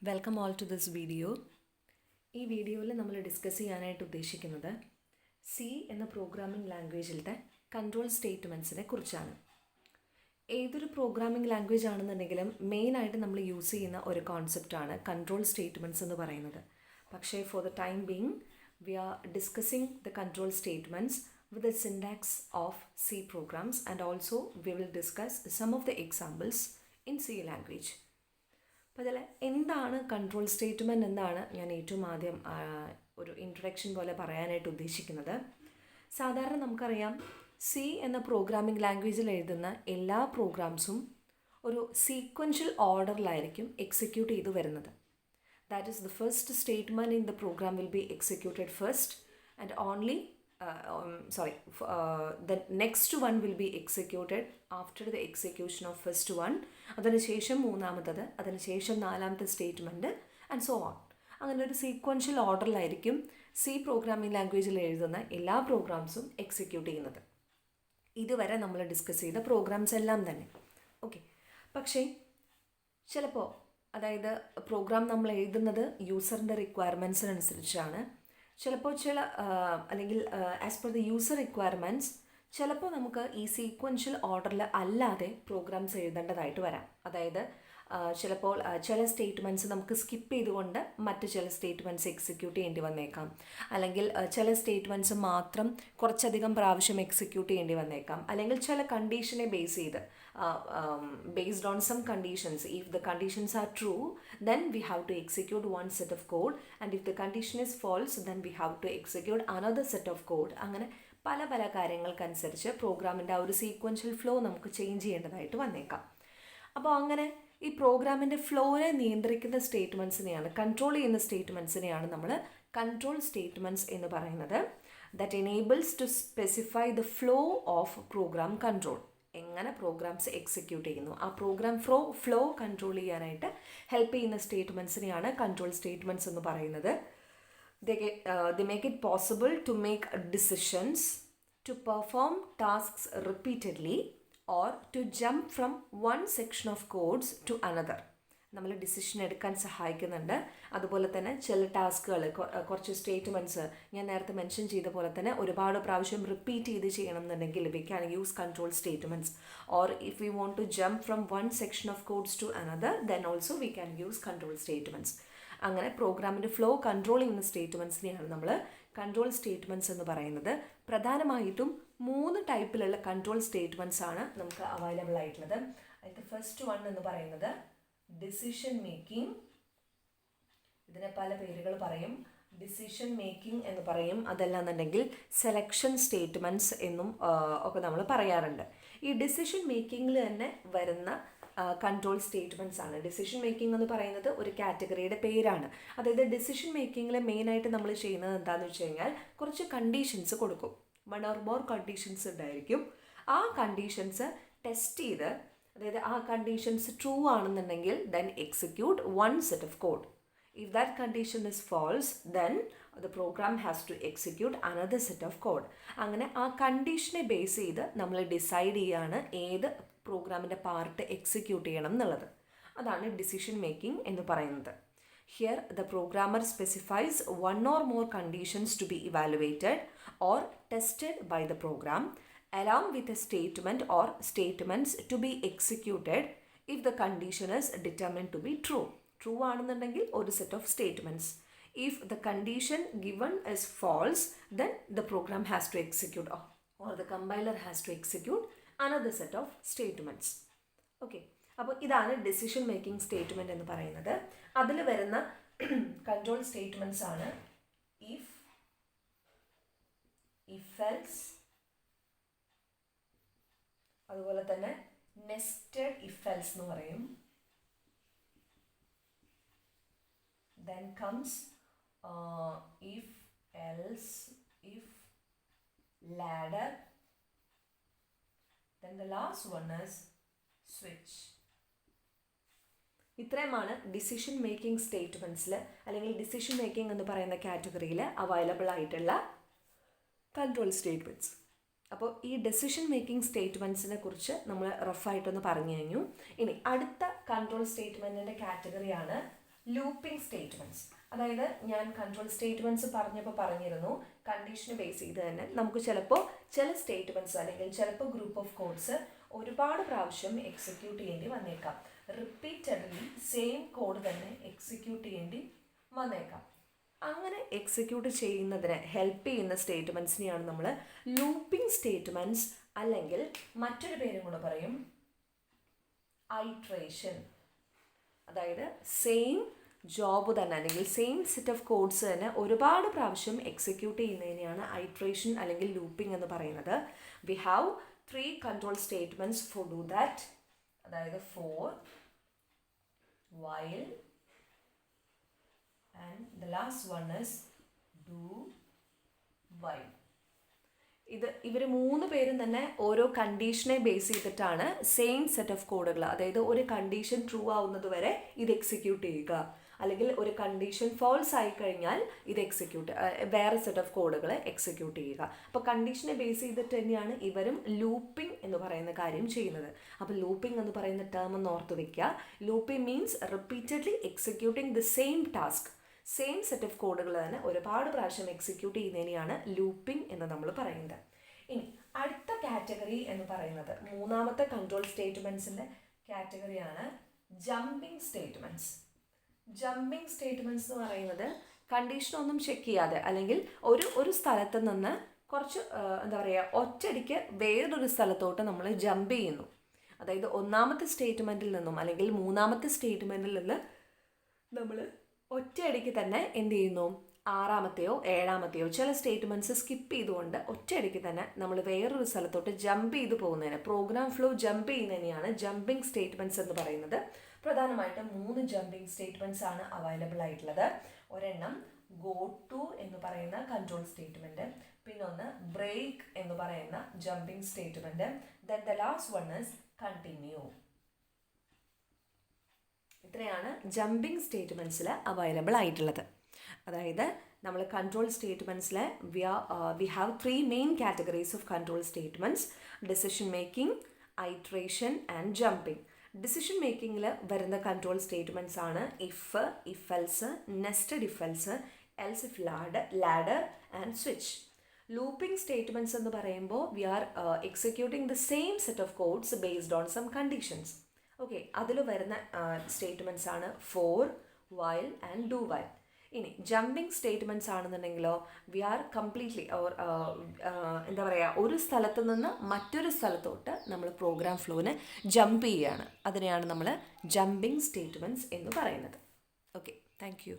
Welcome all to this video. ഈ വീഡിയോയിൽ നമ്മൾ ഡിസ്കസ് ചെയ്യാനായിട്ട് ഉദ്ദേശിക്കുന്നത് സി എന്ന പ്രോഗ്രാമിംഗ് ലാംഗ്വേജിലത്തെ കൺട്രോൾ സ്റ്റേറ്റ്മെൻറ്റ്സിനെ കുറിച്ചാണ്. ഏതൊരു പ്രോഗ്രാമിംഗ് ലാംഗ്വേജ് ആണെന്നുണ്ടെങ്കിലും മെയിനായിട്ട് നമ്മൾ യൂസ് ചെയ്യുന്ന ഒരു കോൺസെപ്റ്റാണ് കൺട്രോൾ സ്റ്റേറ്റ്മെൻറ്റ്സ് എന്ന് പറയുന്നത്. പക്ഷേ for the time being we are discussing the control statements with the syntax of C programs, and also we will discuss some of the examples in C language. അപ്പോൾ അതിൽ എന്താണ് control statement എന്നാണ് ഞാൻ ഏറ്റവും ആദ്യം ഒരു ഇൻട്രൊഡക്ഷൻ പോലെ പറയാനായിട്ട് ഉദ്ദേശിക്കുന്നത്. സാധാരണ നമുക്കറിയാം സി എന്ന പ്രോഗ്രാമിംഗ് ലാംഗ്വേജിൽ എഴുതുന്ന എല്ലാ പ്രോഗ്രാംസും ഒരു സീക്വൻഷ്യൽ ഓർഡറിലായിരിക്കും എക്സിക്യൂട്ട് ചെയ്തു വരുന്നത്. That is the first statement in the program will be executed first and only the next one will be executed after the execution of first one. അതിനുശേഷം മൂന്നാമത്തത്, അതിനുശേഷം നാലാമത്തെ സ്റ്റേറ്റ്മെൻറ്റ് ആൻഡ് സോ ഓൺ. അങ്ങനെ ഒരു sequential ഓർഡറിലായിരിക്കും C programming ലാംഗ്വേജിൽ എഴുതുന്ന എല്ലാ പ്രോഗ്രാംസും execute ചെയ്യുന്നത്. ഇതുവരെ നമ്മൾ ഡിസ്കസ് ചെയ്ത പ്രോഗ്രാംസ് എല്ലാം തന്നെ ഓക്കെ. പക്ഷേ ചിലപ്പോൾ അതായത് പ്രോഗ്രാം നമ്മൾ എഴുതുന്നത് യൂസറിൻ്റെ റിക്വയർമെൻറ്റ്സിനനുസരിച്ചാണ്. ചിലപ്പോൾ അല്ലെങ്കിൽ as per the user requirements ചിലപ്പോൾ നമുക്ക് ഈ സീക്വൻഷ്യൽ ഓർഡറിൽ അല്ലാതെ പ്രോഗ്രാംസ് എഴുതേണ്ടതായിട്ട് വരാം. അതായത് ചിലപ്പോൾ ചില സ്റ്റേറ്റ്മെൻറ്റ്സ് നമുക്ക് സ്കിപ്പ് ചെയ്തുകൊണ്ട് മറ്റ് ചില സ്റ്റേറ്റ്മെൻറ്റ്സ് എക്സിക്യൂട്ട് ചെയ്യേണ്ടി വന്നേക്കാം. അല്ലെങ്കിൽ ചില സ്റ്റേറ്റ്മെൻറ്റ്സ് മാത്രം കുറച്ചധികം പ്രാവശ്യം എക്സിക്യൂട്ട് ചെയ്യേണ്ടി വന്നേക്കാം. അല്ലെങ്കിൽ ചില കണ്ടീഷനെ ബേസ് ചെയ്ത് based on some conditions, if the conditions are true then we have to execute one set of code, and if the condition is false then we have to execute another set of code. അങ്ങനെ പല പല കാര്യങ്ങൾക്കനുസരിച്ച് പ്രോഗ്രാമിൻ്റെ ആ ഒരു sequential flow നമുക്ക് change ചെയ്യേണ്ടതായിട്ട് വന്നേക്കാം. അപ്പോൾ അങ്ങനെ ഈ പ്രോഗ്രാമിൻ്റെ ഫ്ലോനെ നിയന്ത്രിക്കുന്ന സ്റ്റേറ്റ്മെൻറ്റ്സിനെയാണ്, കൺട്രോൾ ചെയ്യുന്ന സ്റ്റേറ്റ്മെൻറ്റ്സിനെയാണ് നമ്മൾ കൺട്രോൾ സ്റ്റേറ്റ്മെൻറ്റ്സ് എന്ന് പറയുന്നത്. That enables to specify the flow of program control. എങ്ങനെ പ്രോഗ്രാംസ് എക്സിക്യൂട്ട് ചെയ്യുന്നു, ആ പ്രോഗ്രാം ഫ്ലോ കൺട്രോൾ ചെയ്യാനായിട്ട് ഹെൽപ്പ് ചെയ്യുന്ന സ്റ്റേറ്റ്മെൻറ്റ്സിനെയാണ് കൺട്രോൾ സ്റ്റേറ്റ്മെൻറ്റ്സ് എന്ന് പറയുന്നത്. They make it possible to make decisions, to perform tasks repeatedly, or to jump from one section of codes to another. നമ്മൾ decision എടുക്കാൻ സഹായിക്കുന്നുണ്ട്. അതുപോലെ തന്നെ ചില ടാസ്കുകൾ, കുറച്ച് സ്റ്റേറ്റ്മെൻറ്റ്സ് ഞാൻ നേരത്തെ മെൻഷൻ ചെയ്ത പോലെ തന്നെ ഒരുപാട് പ്രാവശ്യം റിപ്പീറ്റ് ചെയ്ത് ചെയ്യണം എന്നുണ്ടെങ്കിൽ we can use control statements. Or if we want to jump from one section of codes to another then also we can use control statements. അങ്ങനെ പ്രോഗ്രാമിൻ്റെ ഫ്ലോ കൺട്രോൾ ചെയ്യുന്ന സ്റ്റേറ്റ്മെൻറ്റ്സിനെയാണ് നമ്മൾ കൺട്രോൾ സ്റ്റേറ്റ്മെൻറ്റ്സ് എന്ന് പറയുന്നത്. പ്രധാനമായിട്ടും 3 ടൈപ്പിലുള്ള കൺട്രോൾ സ്റ്റേറ്റ്മെൻറ്റ്സ് ആണ് നമുക്ക് അവൈലബിൾ ആയിട്ടുള്ളത്. അതിൻ്റെ ഫസ്റ്റ് വൺ എന്ന് പറയുന്നത് ഡിസിഷൻ മേക്കിംഗ്. ഇതിനെ പല പേരുകൾ പറയും. ഡിസിഷൻ മേക്കിംഗ് എന്ന് പറയും, അതല്ലാന്നുണ്ടെങ്കിൽ സെലക്ഷൻ സ്റ്റേറ്റ്മെൻറ്റ്സ് എന്നും ഒക്കെ നമ്മൾ പറയാറുണ്ട്. ഈ ഡിസിഷൻ മേക്കിങ്ങിൽ തന്നെ വരുന്ന കൺട്രോൾ സ്റ്റേറ്റ്മെൻറ്റ്സ് ആണ്. ഡിസിഷൻ മേക്കിംഗ് എന്ന് പറയുന്നത് ഒരു കാറ്റഗറിയുടെ പേരാണ്. അതായത് ഡിസിഷൻ മേക്കിങ്ങിൽ മെയിനായിട്ട് നമ്മൾ ചെയ്യുന്നത് എന്താണെന്ന് വെച്ച് കഴിഞ്ഞാൽ കുറച്ച് കണ്ടീഷൻസ് കൊടുക്കും. 1 or more കണ്ടീഷൻസ് ഉണ്ടായിരിക്കും. ആ കണ്ടീഷൻസ് ടെസ്റ്റ് ചെയ്ത്, അതായത് ആ കണ്ടീഷൻസ് ട്രൂ ആണെന്നുണ്ടെങ്കിൽ then execute one set of code. If that condition is false then the program has to execute another set of code. അങ്ങനെ ആ കണ്ടീഷനെ ബേസ് ചെയ്ത് നമ്മൾ ഡിസൈഡ് ചെയ്യാണ് ഏത് പ്രോഗ്രാമിൻ്റെ പാർട്ട് എക്സിക്യൂട്ട് ചെയ്യണം എന്നുള്ളത്. അതാണ് ഡിസിഷൻ മേക്കിംഗ് എന്ന് പറയുന്നത്. Here the programmer specifies 1 or more conditions to be evaluated or tested by the program, along with a statement or statements to be executed if the condition is determined to be true. True ആണെന്നുണ്ടെങ്കിൽ ഒരു set of statements. If the condition given is false then the program has to execute or the compiler has to execute another set of statements. Okay. അപ്പോൾ ഇതാണ് decision making statement എന്ന് പറയുന്നത്. അതിൽ വരുന്ന control statements ആണ് if, else, അതുപോലെ തന്നെ nested if else എന്ന് പറയും. Then comes if else, if ladder, then the last one is switch. ഇത്രയുമാണ് ഡിസിഷൻ മേക്കിംഗ് സ്റ്റേറ്റ്മെൻറ്റ്സിൽ അല്ലെങ്കിൽ ഡിസിഷൻ മേക്കിംഗ് എന്ന് പറയുന്ന കാറ്റഗറിയിൽ അവൈലബിൾ ആയിട്ടുള്ള കൺട്രോൾ സ്റ്റേറ്റ്മെൻറ്റ്സ്. അപ്പോൾ ഈ ഡെസിഷൻ മേക്കിംഗ് സ്റ്റേറ്റ്മെൻറ്റ്സിനെ കുറിച്ച് നമ്മൾ റഫായിട്ടൊന്ന് പറഞ്ഞു കഴിഞ്ഞു. ഇനി അടുത്ത കൺട്രോൾ സ്റ്റേറ്റ്മെൻറ്റിൻ്റെ കാറ്റഗറിയാണ് ലൂപ്പിംഗ് സ്റ്റേറ്റ്മെൻറ്റ്സ്. അതായത് ഞാൻ കൺട്രോൾ സ്റ്റേറ്റ്മെൻറ്റ്സ് പറഞ്ഞിരുന്നു കണ്ടീഷന് ബേസ് ചെയ്ത് തന്നെ നമുക്ക് ചിലപ്പോൾ ചില സ്റ്റേറ്റ്മെൻറ്റ്സ് അല്ലെങ്കിൽ ചിലപ്പോൾ ഗ്രൂപ്പ് ഓഫ് കോഡ്സ് ഒരുപാട് പ്രാവശ്യം എക്സിക്യൂട്ട് ചെയ്യേണ്ടി വന്നേക്കാം. റിപ്പീറ്റഡ്ലി സെയിം കോഡ് തന്നെ എക്സിക്യൂട്ട് ചെയ്യേണ്ടി വന്നേക്കാം. അങ്ങനെ എക്സിക്യൂട്ട് ചെയ്യുന്നതിന് ഹെൽപ്പ് ചെയ്യുന്ന സ്റ്റേറ്റ്മെൻറ്റ്സിനെയാണ് നമ്മൾ ലൂപ്പിംഗ് സ്റ്റേറ്റ്മെൻറ്റ്സ്, അല്ലെങ്കിൽ മറ്റൊരു പേരും കൂടെ പറയും ഐട്രേഷൻ. അതായത് സെയിം ജോബ് തന്നെ അല്ലെങ്കിൽ സെയിം സെറ്റ് ഓഫ് കോഡ്സ് തന്നെ ഒരുപാട് പ്രാവശ്യം എക്സിക്യൂട്ട് ചെയ്യുന്നതിനെയാണ് ഐട്രേഷൻ അല്ലെങ്കിൽ ലൂപ്പിംഗ് എന്ന് പറയുന്നത്. We have 3 control statements for do that. അതായത് for, while, and the last one is do while. ഇവർ 3 പേരും തന്നെ ഓരോ കണ്ടീഷനെ ബേസ് ചെയ്തിട്ടാണ് സെയിം സെറ്റ് ഓഫ് കോഡുകൾ, അതായത് ഒരു കണ്ടീഷൻ ട്രൂ ആവുന്നത് വരെ ഇത് എക്സിക്യൂട്ട് ചെയ്യുക, അല്ലെങ്കിൽ ഒരു കണ്ടീഷൻ ഫോൾസ് ആയി കഴിഞ്ഞാൽ ഇത് വേറെ സെറ്റ് ഓഫ് കോഡുകൾ എക്സിക്യൂട്ട് ചെയ്യുക. അപ്പോൾ കണ്ടീഷനെ ബേസ് ചെയ്തിട്ട് തന്നെയാണ് ഇവരും ലൂപ്പിംഗ് എന്ന് പറയുന്ന കാര്യം ചെയ്യുന്നത്. അപ്പോൾ ലൂപ്പിംഗ് എന്ന് പറയുന്ന ടേം ഒന്ന് ഓർത്ത് വയ്ക്കുക. Looping means repeatedly executing the same task, same set of കോഡുകൾ തന്നെ ഒരുപാട് പ്രാവശ്യം എക്സിക്യൂട്ട് ചെയ്യുന്നതിനെയാണ് ലൂപ്പിംഗ് എന്ന് നമ്മൾ പറയുന്നത്. ഇനി അടുത്ത കാറ്റഗറി എന്ന് പറയുന്നത്, മൂന്നാമത്തെ കൺട്രോൾ സ്റ്റേറ്റ്മെൻറ്റ്സിൻ്റെ കാറ്റഗറിയാണ് ജമ്പിങ് സ്റ്റേറ്റ്മെൻറ്റ്സ്. ജമ്പിങ് സ്റ്റേറ്റ്മെൻറ്റ്സ് എന്ന് പറയുന്നത് കണ്ടീഷനൊന്നും ചെക്ക് ചെയ്യാതെ, അല്ലെങ്കിൽ ഒരു സ്ഥലത്ത് നിന്ന് കുറച്ച് ഒറ്റയടിക്ക് വേറൊരു സ്ഥലത്തോട്ട് നമ്മൾ ജമ്പ് ചെയ്യുന്നു. അതായത് ഒന്നാമത്തെ സ്റ്റേറ്റ്മെൻറ്റിൽ നിന്നും അല്ലെങ്കിൽ മൂന്നാമത്തെ സ്റ്റേറ്റ്മെൻറ്റിൽ നിന്ന് നമ്മൾ ഒറ്റയടിക്ക് തന്നെ എന്ത് ചെയ്യുന്നു, ആറാമത്തെയോ ഏഴാമത്തെയോ ചില സ്റ്റേറ്റ്മെൻറ്റ്സ് സ്കിപ്പ് ചെയ്തുകൊണ്ട് ഒറ്റയടിക്ക് തന്നെ നമ്മൾ വേറൊരു സ്ഥലത്തോട്ട് ജമ്പ് ചെയ്ത് പോകുന്നതിന്, പ്രോഗ്രാം ഫ്ലോ ജമ്പ് ചെയ്യുന്നതിനെയാണ് ജമ്പിങ് സ്റ്റേറ്റ്മെൻറ്റ്സ് എന്ന് പറയുന്നത്. പ്രധാനമായിട്ടും 3 ജമ്പിങ് സ്റ്റേറ്റ്മെൻറ്റ്സ് ആണ് അവൈലബിൾ ആയിട്ടുള്ളത്. ഒരെണ്ണം ഗോ ടു എന്ന് പറയുന്ന കൺട്രോൾ സ്റ്റേറ്റ്മെൻറ്റ്, പിന്നൊന്ന് ബ്രേക്ക് എന്ന് പറയുന്ന jumping statement, then the last one is continue. ഇത്രയാണ് ജമ്പിങ് സ്റ്റേറ്റ്മെൻറ്റ്സിൽ അവൈലബിൾ ആയിട്ടുള്ളത്. അതായത് നമ്മൾ കൺട്രോൾ സ്റ്റേറ്റ്മെൻറ്റ്സിൽ we have 3 main categories of control statements: decision making, iteration and jumping. Decision മേക്കിങ്ങിൽ വരുന്ന കൺട്രോൾ സ്റ്റേറ്റ്മെൻറ്റ്സ് ആണ് if, if else, nested if else, else if ladder and switch. Looping statements എന്ന് പറയുമ്പോൾ we are executing the same set of codes based on some conditions. Okay, അതിൽ വരുന്ന statements ആണ് for, while and do while. ഇനി jumping statements ആണെന്നുണ്ടെങ്കിലോ we are completely ഒരു സ്ഥലത്ത് നിന്ന് മറ്റൊരു സ്ഥലത്തോട്ട് നമ്മൾ പ്രോഗ്രാം ഫ്ലോന് ജമ്പ് ചെയ്യുകയാണ്. അതിനെയാണ് നമ്മൾ ജമ്പിങ് സ്റ്റേറ്റ്മെൻറ്റ്സ് എന്ന് പറയുന്നത്. Okay, thank you.